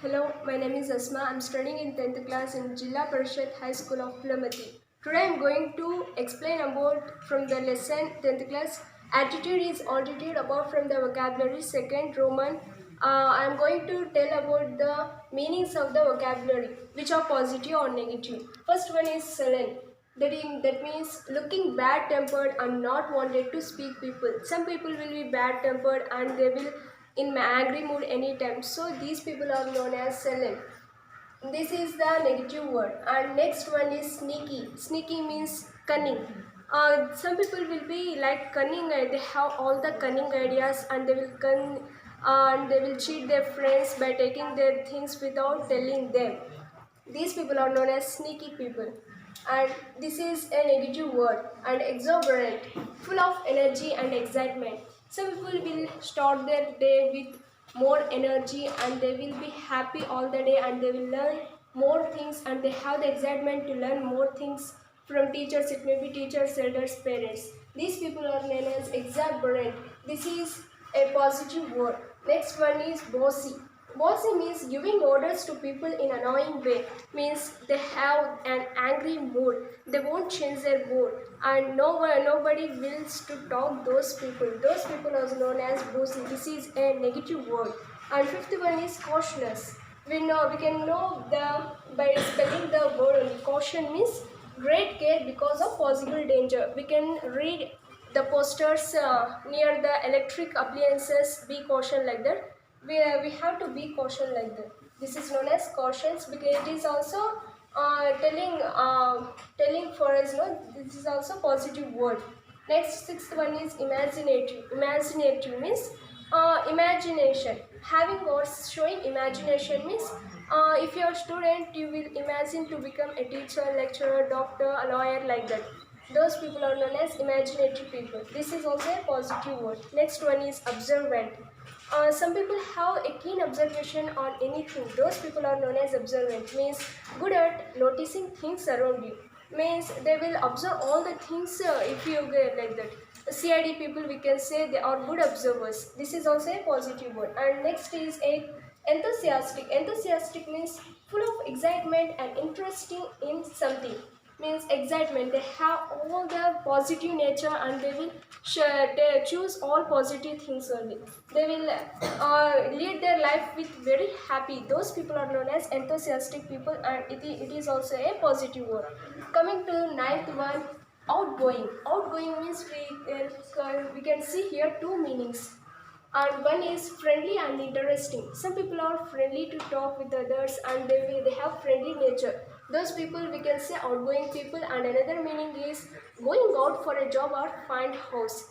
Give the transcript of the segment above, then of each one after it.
Hello, my name is Asma. I'm studying in 10th class in Jilla Parishad High School of Pulamati. Today I'm going to explain about from the lesson 10th class. Attitude is altitude about from the vocabulary. Second Roman. I'm going to tell about the meanings of the vocabulary, which are positive or negative. First one is sullen. That means looking bad tempered and not wanted to speak people. Some people will be bad tempered and they will in angry mood anytime. So these people are known as sullen. This is the negative word. And next one is sneaky. Sneaky means cunning. Some people will be like cunning. They have all the cunning ideas and they will and they will cheat their friends by taking their things without telling them. These people are known as sneaky people. And this is a negative word. And exuberant, full of energy and excitement. Some people will start their day with more energy and they will be happy all the day and they will learn more things and they have the excitement to learn more things from teachers. It may be teachers, elders, parents. These people are known as exuberant. This is a positive word. Next one is bossy. Bossy means giving orders to people in annoying way. Means they have an angry mood. They won't change their mood, and nobody wills to talk those people. Those people are known as bossy. This is a negative word. And fifth one is cautious. We can know the by spelling the word only. Caution means great care because of possible danger. We can read the posters near the electric appliances. Be caution like that. We have to be caution like that. This is known as cautions because it is also telling for us. No, this is also positive word. Next sixth one is imaginative. Imaginative means imagination. Having or showing imagination means if you are a student, you will imagine to become a teacher, lecturer, doctor, a lawyer like that. Those people are known as imaginative people. This is also a positive word. Next one is observant. Some people have a keen observation on anything. Those people are known as observant. Means good at noticing things around you. Means they will observe all the things if you get like that. CID people, we can say they are good observers. This is also a positive word. And next is a enthusiastic. Enthusiastic means full of excitement and interesting in something. Means excitement. They have all the positive nature and they will they choose all positive things only. They will lead their life with very happy. Those people are known as enthusiastic people, and it is also a positive word. Coming to ninth one, outgoing. Outgoing means we can see here two meanings. And one is friendly and interesting. Some people are friendly to talk with others and they have friendly nature. Those people we can say outgoing people. And another meaning is going out for a job or find house.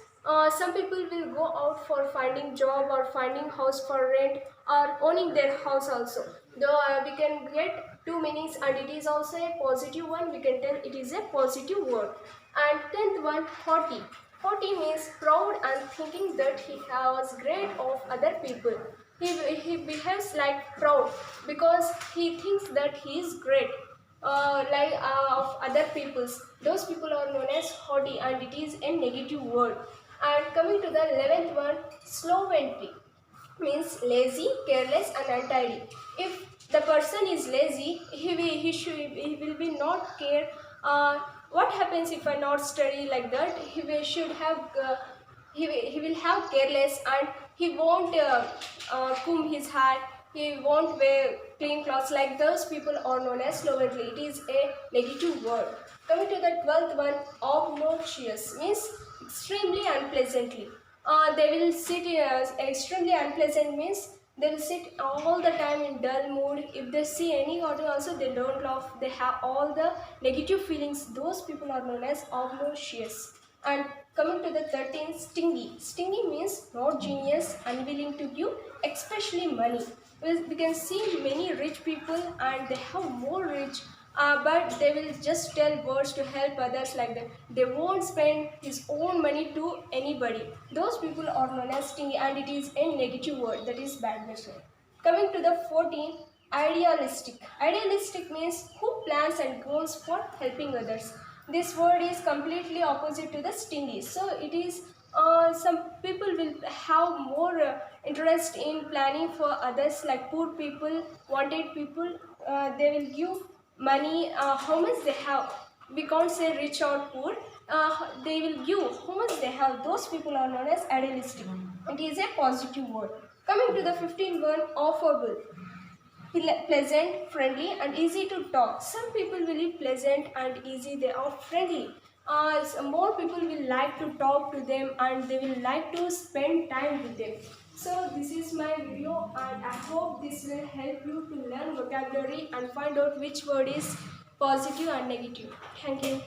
Some people will go out for finding job or finding house for rent or owning their house also. Though we can get two meanings and it is also a positive one. We can tell it is a positive word. And tenth one, haughty. Haughty means proud and thinking that he was great of other people. He behaves like proud because he thinks that he is great of other peoples. Those people are known as haughty and it is a negative word. And coming to the 11th one, slovenly means lazy, careless and untidy. If the person is lazy, he will be not care what happens if I not study like that. Should have he will have careless and he won't comb his hair. He won't wear clean clothes. Like those people are known as slovenly. It is a negative word. Coming to the 12th one, obnoxious means extremely unpleasantly. They will sit extremely unpleasant means they will sit all the time in dull mood. If they see any cartoon also they don't laugh. They have all the negative feelings. Those people are known as obnoxious. And coming to the 13th, stingy. Stingy means not genius, unwilling to give, especially money. We can see many rich people and they have more rich but they will just tell words to help others like that. They won't spend his own money to anybody. Those people are known as stingy and it is a negative word, that is badness word. Coming to the 14, idealistic. Idealistic means who plans and goes for helping others. This word is completely opposite to the stingy. So it is Some people will have more interest in planning for others, like poor people, wanted people. They will give money how much they have. We can't say rich or poor. They will give how much they have. Those people are known as idealistic. It is a positive word. Coming to the 15th one, affable. Pleasant, friendly, and easy to talk. Some people will be pleasant and easy. They are friendly. More people will like to talk to them and they will like to spend time with them. So this is my video, and I hope this will help you to learn vocabulary and find out which word is positive and negative. Thank you.